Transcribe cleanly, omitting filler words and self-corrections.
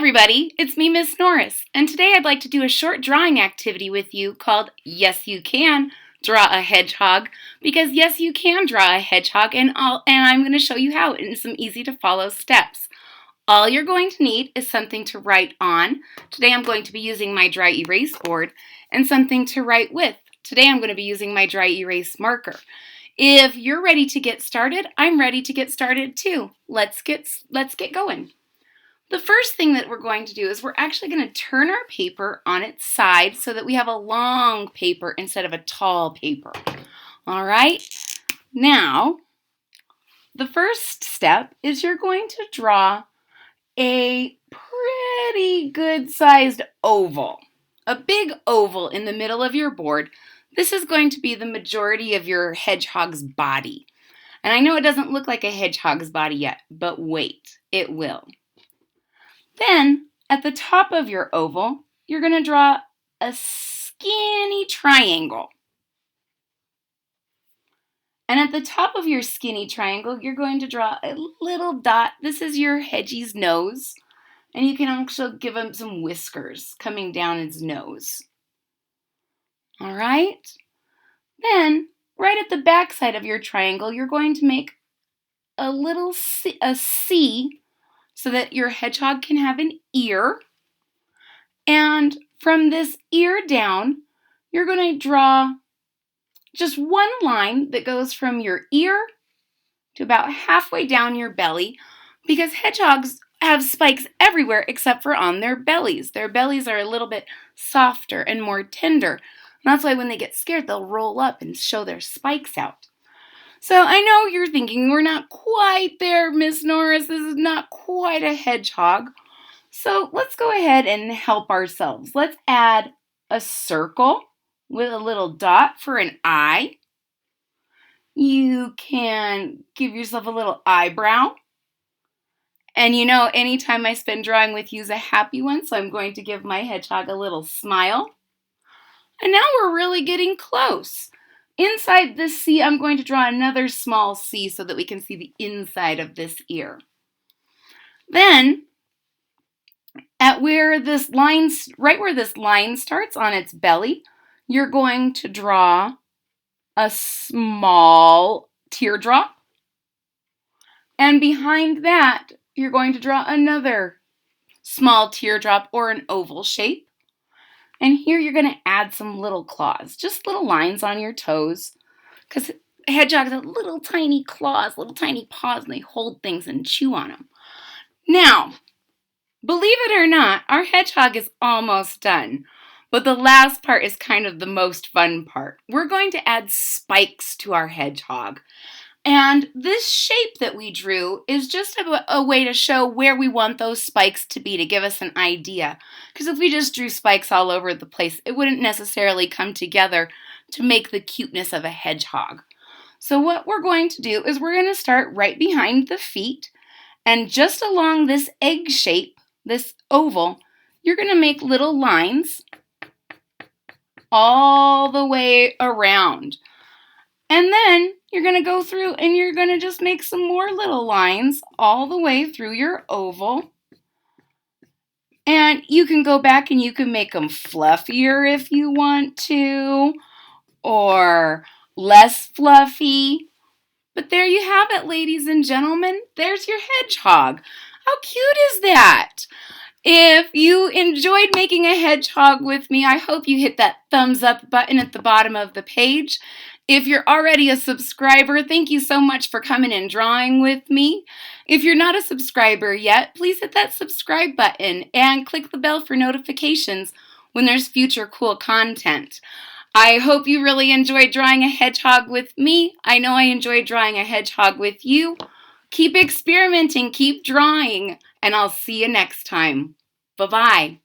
everybody, it's me, Miss Norris, and today I'd like to do a short drawing activity with you called Yes You Can Draw a Hedgehog, because yes you can draw a hedgehog, and I'm going to show you how in some easy to follow steps. All you're going to need is something to write on. Today I'm going to be using my dry erase board, and something to write with. Today I'm going to be using my dry erase marker. If you're ready to get started, I'm ready to get started too. Let's get going. The first thing that we're going to do is we're actually going to turn our paper on its side so that we have a long paper instead of a tall paper. All right, now the first step is you're going to draw a pretty good sized oval, a big oval in the middle of your board. This is going to be the majority of your hedgehog's body. And I know it doesn't look like a hedgehog's body yet, but wait, it will. Then, at the top of your oval, you're going to draw a skinny triangle. And at the top of your skinny triangle, you're going to draw a little dot. This is your hedgie's nose. And you can also give him some whiskers coming down his nose. All right? Then, right at the back side of your triangle, you're going to make a little C so that your hedgehog can have an ear. And from this ear down, you're going to draw just one line that goes from your ear to about halfway down your belly, because hedgehogs have spikes everywhere except for on their bellies. Their bellies are a little bit softer and more tender. And that's why when they get scared, they'll roll up and show their spikes out. So I know you're thinking, we're not quite there, Miss Norris. This is not quite a hedgehog. So let's go ahead and help ourselves. Let's add a circle with a little dot for an eye. You can give yourself a little eyebrow. And you know, anytime I spend drawing with you is a happy one, so I'm going to give my hedgehog a little smile. And now we're really getting close. Inside this C, I'm going to draw another small C so that we can see the inside of this ear. Then, right where this line starts on its belly, you're going to draw a small teardrop. And behind that, you're going to draw another small teardrop or an oval shape. And here you're going to add some little claws, just little lines on your toes, because hedgehogs have little tiny claws, little tiny paws, and they hold things and chew on them. Now, believe it or not, our hedgehog is almost done, but the last part is kind of the most fun part. We're going to add spikes to our hedgehog. And this shape that we drew is just a way to show where we want those spikes to be, to give us an idea. Because if we just drew spikes all over the place, it wouldn't necessarily come together to make the cuteness of a hedgehog. So what we're going to do is we're going to start right behind the feet, and just along this egg shape, this oval, you're going to make little lines all the way around. And then you're going to go through and you're going to just make some more little lines all the way through your oval. And you can go back and you can make them fluffier if you want to, or less fluffy. But there you have it, ladies and gentlemen. There's your hedgehog. How cute is that? If you enjoyed making a hedgehog with me, I hope you hit that thumbs up button at the bottom of the page. If you're already a subscriber, thank you so much for coming and drawing with me. If you're not a subscriber yet, please hit that subscribe button and click the bell for notifications when there's future cool content. I hope you really enjoyed drawing a hedgehog with me. I know I enjoyed drawing a hedgehog with you. Keep experimenting, keep drawing, and I'll see you next time. Bye-bye.